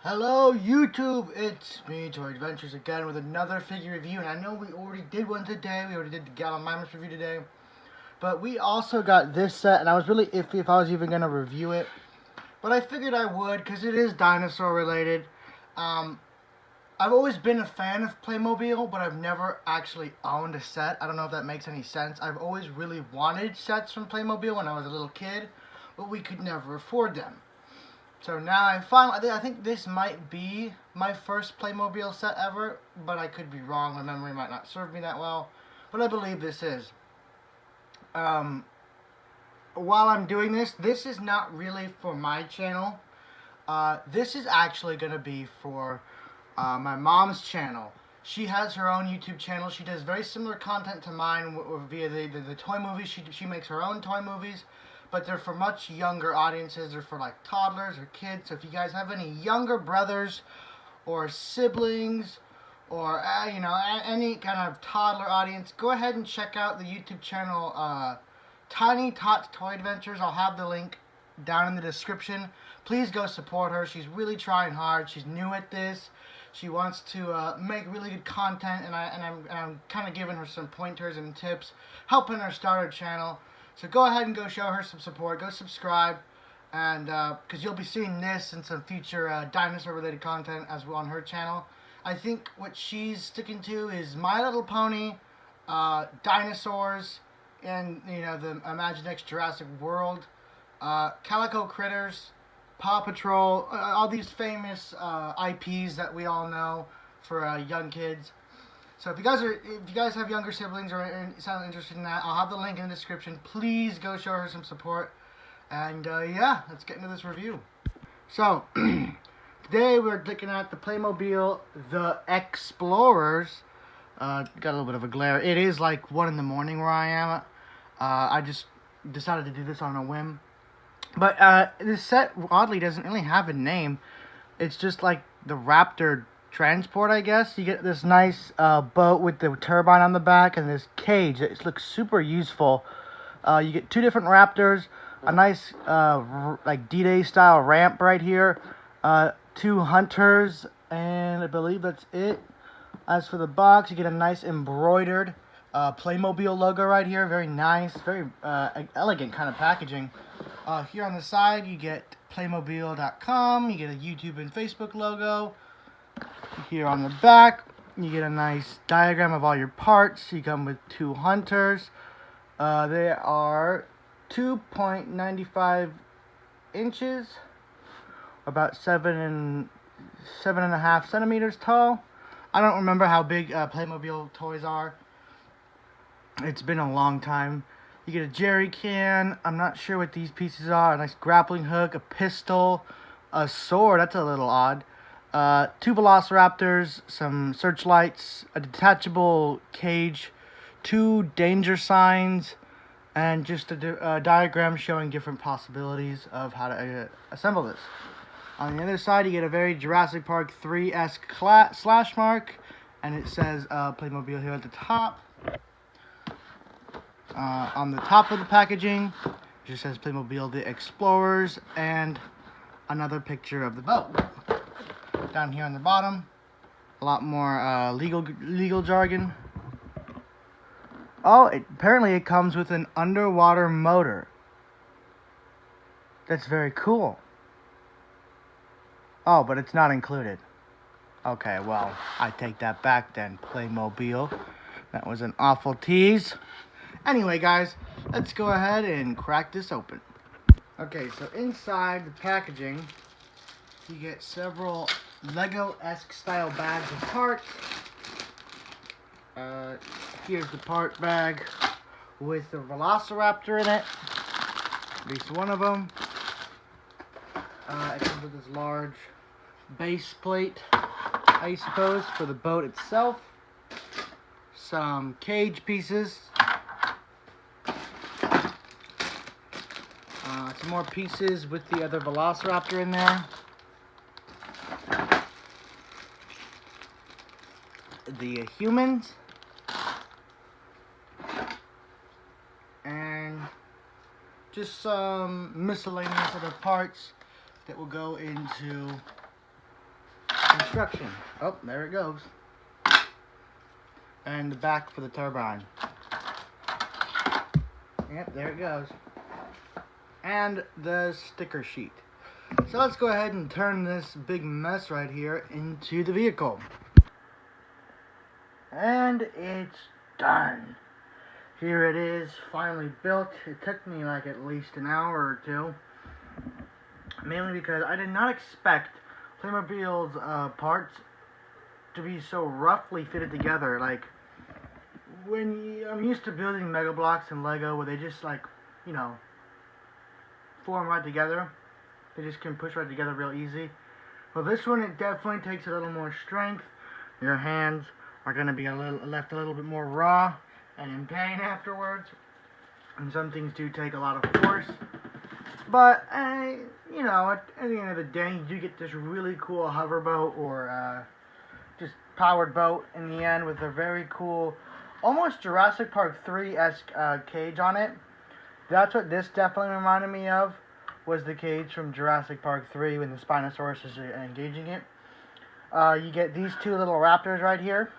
Hello YouTube, it's me, Toy Adventures, again with another figure review, and I know we already did one today, we already did the Gallimimus review today, but we also got this set, and I was really iffy if I was even going to review it, but I figured I would, because it is dinosaur related. I've always been a fan of Playmobil, but I've never actually owned a set. I don't know if that makes any sense. I've always really wanted sets from Playmobil when I was a little kid, but we could never afford them. So now I think this might be my first Playmobil set ever, but I could be wrong. My memory might not serve me that well, but I believe this is. While I'm doing this, this is not really for my channel. This is actually going to be for my mom's channel. She has her own YouTube channel. She does very similar content to mine via the toy movies. She makes her own toy movies, but they're for much younger audiences. They're for like toddlers or kids. So if you guys have any younger brothers or siblings or any kind of toddler audience, go ahead and check out the YouTube channel Tiny Tots Toy Adventures. I'll have the link down in the description. Please go support her. She's really trying hard. She's new at this. She wants to make really good content, and I'm kind of giving her some pointers and tips, helping her start her channel. So go ahead and go show her some support. Go subscribe, and because you'll be seeing this and some future dinosaur-related content as well on her channel. I think what she's sticking to is My Little Pony, dinosaurs, and the Imaginext Jurassic World, Calico Critters, Paw Patrol, all these famous IPs that we all know for young kids. So if you guys have younger siblings or sound interested in that, I'll have the link in the description. Please go show her some support. And yeah, let's get into this review. So today we're looking at the Playmobil The Explorers. Got a little bit of a glare. It is like 1 in the morning where I am. I just decided to do this on a whim. But this set, oddly, doesn't really have a name. It's just like the Raptor transport, I guess. You get this nice boat with the turbine on the back and this cage. It looks super useful. You get 2 different Raptors, a nice like D-Day style ramp right here, 2 hunters, and I believe that's it. As for the box, you get a nice embroidered Playmobil logo right here. Very nice, very elegant kind of packaging. Here on the side, you get Playmobil.com. You get a YouTube and Facebook logo. Here on the back, you get a nice diagram of all your parts. You come with 2 hunters. They are 2.95 inches, about 7.5 centimeters tall. I don't remember how big Playmobil toys are. It's been a long time. You get a jerry can. I'm not sure what these pieces are. A nice grappling hook, a pistol, a sword. That's a little odd. 2 velociraptors, some searchlights, a detachable cage, 2 danger signs, and just a diagram showing different possibilities of how to assemble this. On the other side, you get a very Jurassic Park 3-esque slash mark, and it says Playmobil here at the top. On the top of the packaging, it just says Playmobil The Explorers, and another picture of the boat. Down here on the bottom, a lot more legal jargon. Oh, apparently it comes with an underwater motor. That's very cool. Oh, but it's not included. Okay, well, I take that back then, Playmobil. That was an awful tease. Anyway, guys, let's go ahead and crack this open. Okay, so inside the packaging, you get several Lego-esque style bags of parts. Here's the part bag with the Velociraptor in it. At least one of them. It comes with this large base plate, I suppose, for the boat itself. Some cage pieces. Some more pieces with the other Velociraptor in there. The humans. And just some miscellaneous other parts that will go into construction. Oh, there it goes. And the back for the turbine. Yep, there it goes. And the sticker sheet. So let's go ahead and turn this big mess right here into the vehicle. And it's done. Here it is, finally built. It took me like at least an hour or two. Mainly because I did not expect Playmobil's parts to be so roughly fitted together. Like, I'm used to building Mega Blocks and Lego where they just like, you know, form right together. They just can push right together real easy. Well, this one, it definitely takes a little more strength. Your hands are going to be left a little bit more raw and in pain afterwards. And some things do take a lot of force. But, you know, at the end of the day, you do get this really cool hoverboat or just powered boat in the end with a very cool, almost Jurassic Park 3-esque cage on it. That's what this definitely reminded me of, was the cage from Jurassic Park 3 when the Spinosaurus is engaging it. You get these two little raptors right here.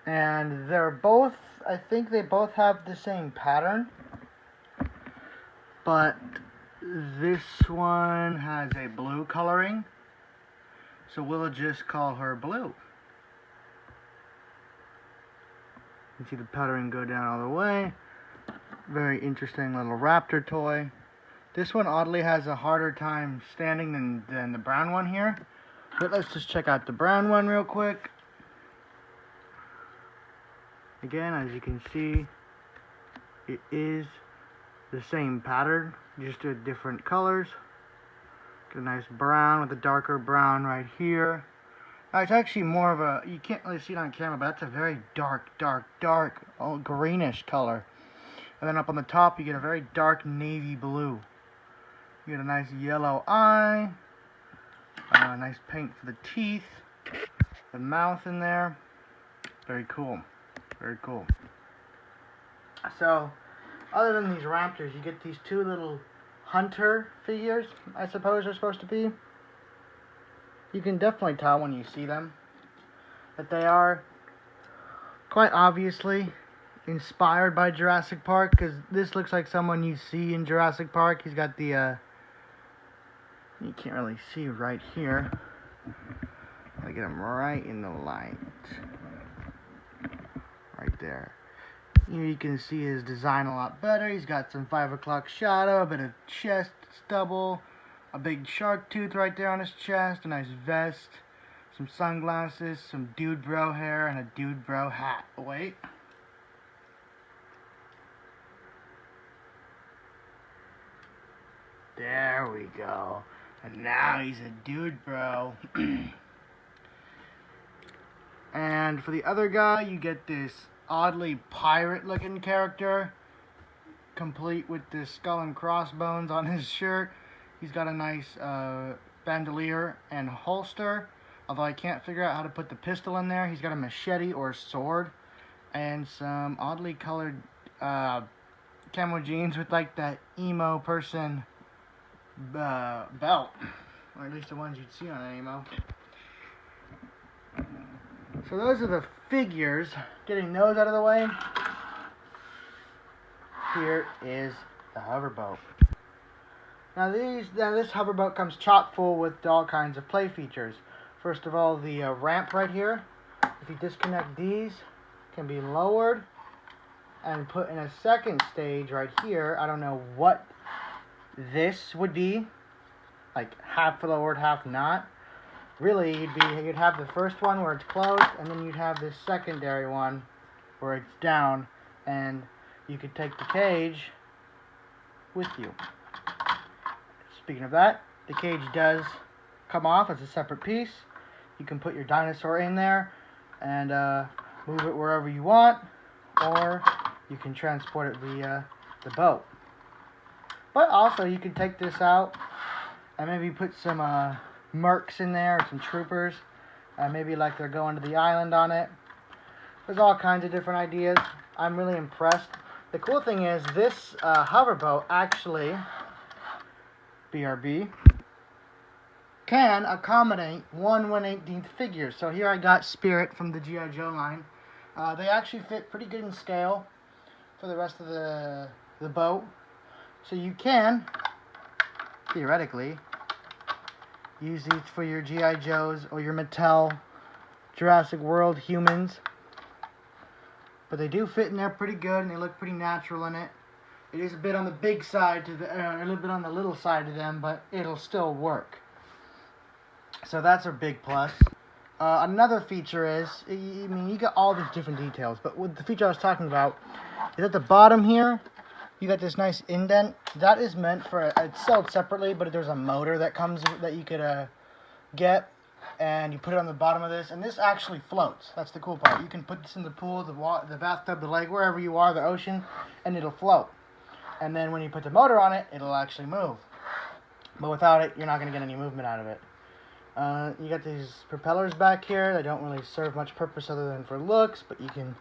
And they're both, I think they both have the same pattern. But this one has a blue coloring. So we'll just call her Blue. You can see the pattern go down all the way. Very interesting little raptor toy. This one oddly has a harder time standing than the brown one here. But let's just check out the brown one real quick. Again, as you can see, it is the same pattern, just with different colors. Got a nice brown with a darker brown right here. It's actually more of a, you can't really see it on camera, but that's a very dark, greenish color. And then up on the top, you get a very dark navy blue. You get a nice yellow eye, nice paint for the teeth, the mouth in there. Very cool. Very cool. So, other than these raptors, you get these two little hunter figures, I suppose they're supposed to be. You can definitely tell when you see them that they are quite obviously inspired by Jurassic Park, because this looks like someone you see in Jurassic Park. He's got the, you can't really see right here. I'll get him right in the light. Right there. You can see his design a lot better. He's got some 5 o'clock shadow, a bit of chest stubble, a big shark tooth right there on his chest, a nice vest, some sunglasses, some dude bro hair, and a dude bro hat. Wait. There we go. And now he's a dude bro. And for the other guy, you get this oddly pirate-looking character, complete with this skull and crossbones on his shirt. He's got a nice bandolier and holster, although I can't figure out how to put the pistol in there. He's got a machete or sword, and some oddly colored camo jeans with like that emo person belt, or at least the ones you'd see on an emo. So those are the figures. Getting those out of the way, here is the hoverboat. Now this hoverboat comes chock full with all kinds of play features. First of all, the ramp right here. If you disconnect these, can be lowered and put in a second stage right here. I don't know what this would be, like half lowered, half not. Really, you'd have the first one where it's closed, and then you'd have this secondary one where it's down, and you could take the cage with you. Speaking of that, the cage does come off as a separate piece. You can put your dinosaur in there and move it wherever you want, or you can transport it via the boat. But also, you can take this out and maybe put some mercs in there, or some troopers, maybe like they're going to the island on it. There's all kinds of different ideas. I'm really impressed. The cool thing is this hoverboat actually, BRB, can accommodate 1/118th figures. So here I got Spirit from the G.I. Joe line. They actually fit pretty good in scale for the rest of the boat. So you can, theoretically, use these for your G.I. Joes or your Mattel Jurassic World humans. But they do fit in there pretty good, and they look pretty natural in it. It is a bit on the big side to a little bit on the little side to them, but it'll still work. So that's a big plus. Another feature is, you got all these different details, but with the feature I was talking about is at the bottom here, you got this nice indent. That is meant for, it's sold separately, but there's a motor that comes that you could get, and you put it on the bottom of this, and this actually floats. That's the cool part. You can put this in the pool, the bathtub, the lake, wherever you are, the ocean, and it'll float. And then when you put the motor on it, it'll actually move. But without it, you're not going to get any movement out of it. You got these propellers back here. They don't really serve much purpose other than for looks, but you can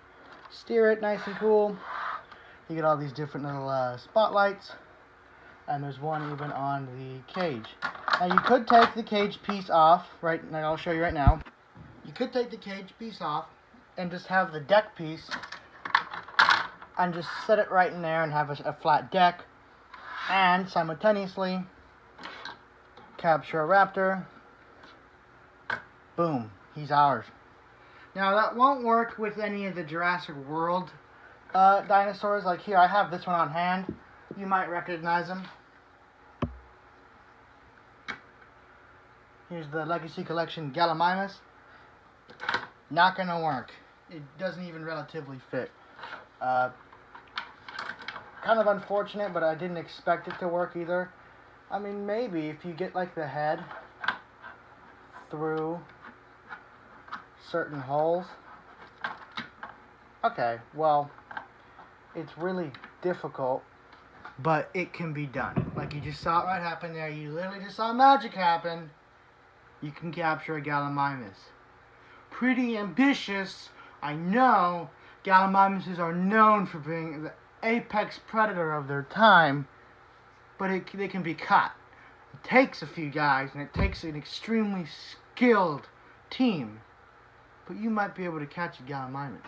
steer it nice and cool. You get all these different little spotlights, and there's one even on the cage. Now you could take the cage piece off, right, and I'll show you right now. You could take the cage piece off and just have the deck piece and just set it right in there and have a flat deck, and simultaneously capture a raptor. Boom, he's ours. Now that won't work with any of the Jurassic World dinosaurs. Like here, I have this one on hand. You might recognize him. Here's the Legacy Collection Gallimimus. Not gonna work. It doesn't even relatively fit. Kind of unfortunate, but I didn't expect it to work either. I mean, maybe if you get like the head through certain holes. Okay, well, it's really difficult, but it can be done. Like you just saw it right happen there. You literally just saw magic happen. You can capture a Gallimimus. Pretty ambitious, I know. Gallimimuses are known for being the apex predator of their time, but they can be caught. It takes a few guys, and it takes an extremely skilled team, but you might be able to catch a Gallimimus.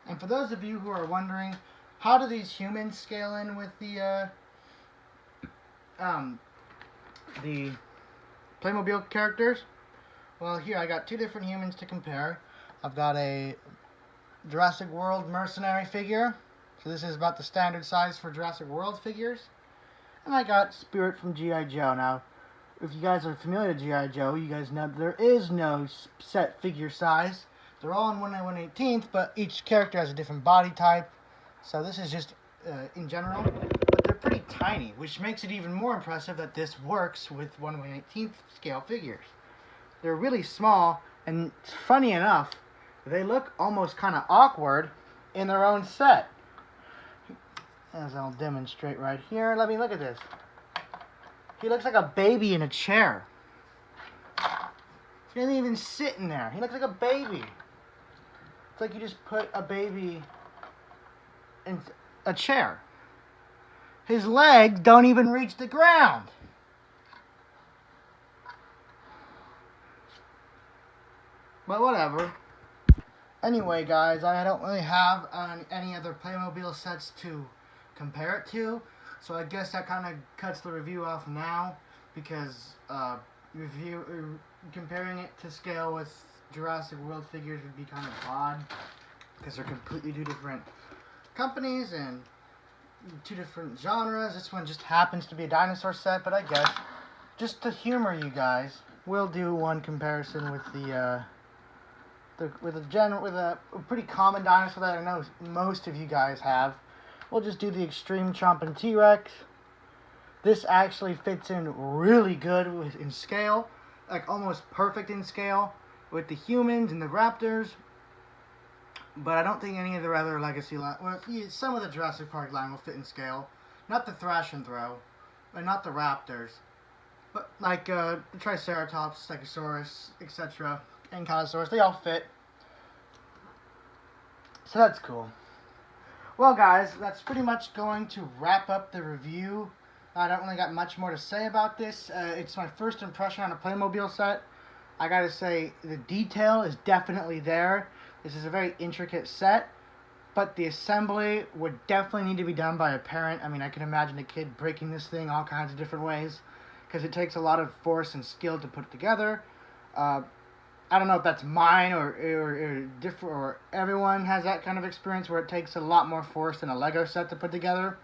And for those of you who are wondering, how do these humans scale in with the Playmobil characters? Well, here I got two different humans to compare. I've got a Jurassic World mercenary figure. So this is about the standard size for Jurassic World figures. And I got Spirit from G.I. Joe. Now, if you guys are familiar with G.I. Joe, you guys know there is no set figure size. They're all in 1/118th, but each character has a different body type. So this is just in general. But they're pretty tiny, which makes it even more impressive that this works with 1/118th scale figures. They're really small, and funny enough, they look almost kind of awkward in their own set. As I'll demonstrate right here. Let me look at this. He looks like a baby in a chair. He doesn't even sit in there. He looks like a baby. It's like you just put a baby in a chair. His legs don't even reach the ground. But whatever. Anyway, guys, I don't really have any other Playmobil sets to compare it to, so I guess that kind of cuts the review off now, because comparing it to scale with Jurassic World figures would be kind of odd, because they're completely two different companies and two different genres. This one just happens to be a dinosaur set, but I guess just to humor you guys, we'll do one comparison with with a pretty common dinosaur that I know most of you guys have. We'll just do the Extreme Chomping T-Rex. This actually fits in really good in scale, like almost perfect in scale with the humans and the Raptors. But I don't think any of the other Legacy line, well, some of the Jurassic Park line will fit in scale. Not the Thrash and Throw, and not the Raptors, but like the Triceratops, Stegosaurus, etc., Ankylosaurus, they all fit. So that's cool. Well, guys, that's pretty much going to wrap up the review I don't really got much more to say about this. It's my first impression on a Playmobil set. I gotta say, the detail is definitely there. This is a very intricate set, but the assembly would definitely need to be done by a parent. I mean, I can imagine a kid breaking this thing all kinds of different ways, because it takes a lot of force and skill to put it together. I don't know if that's mine or different, or everyone has that kind of experience where it takes a lot more force than a Lego set to put together.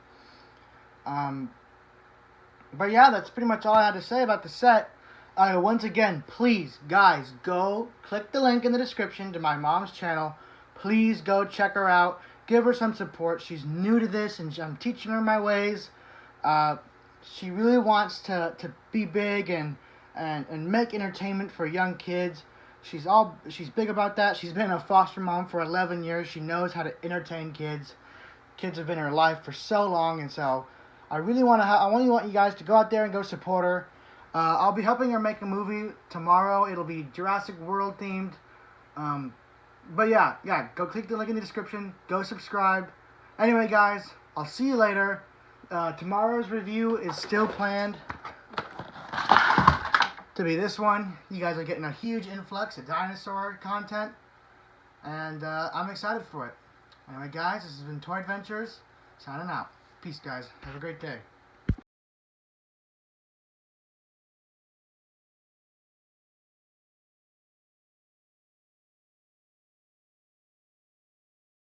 But yeah, that's pretty much all I had to say about the set. Once again, please, guys, go click the link in the description to my mom's channel. Please go check her out. Give her some support. She's new to this, and I'm teaching her my ways. She really wants to be big and make entertainment for young kids. She's big about that. She's been a foster mom for 11 years. She knows how to entertain kids. Kids have been in her life for so long, and so I really want you guys to go out there and go support her. I'll be helping her make a movie tomorrow. It'll be Jurassic World themed. But yeah, go click the link in the description. Go subscribe. Anyway, guys, I'll see you later. Tomorrow's review is still planned to be this one. You guys are getting a huge influx of dinosaur content, and I'm excited for it. Anyway, guys, this has been Toy Adventures, signing out. Peace, guys. Have a great day.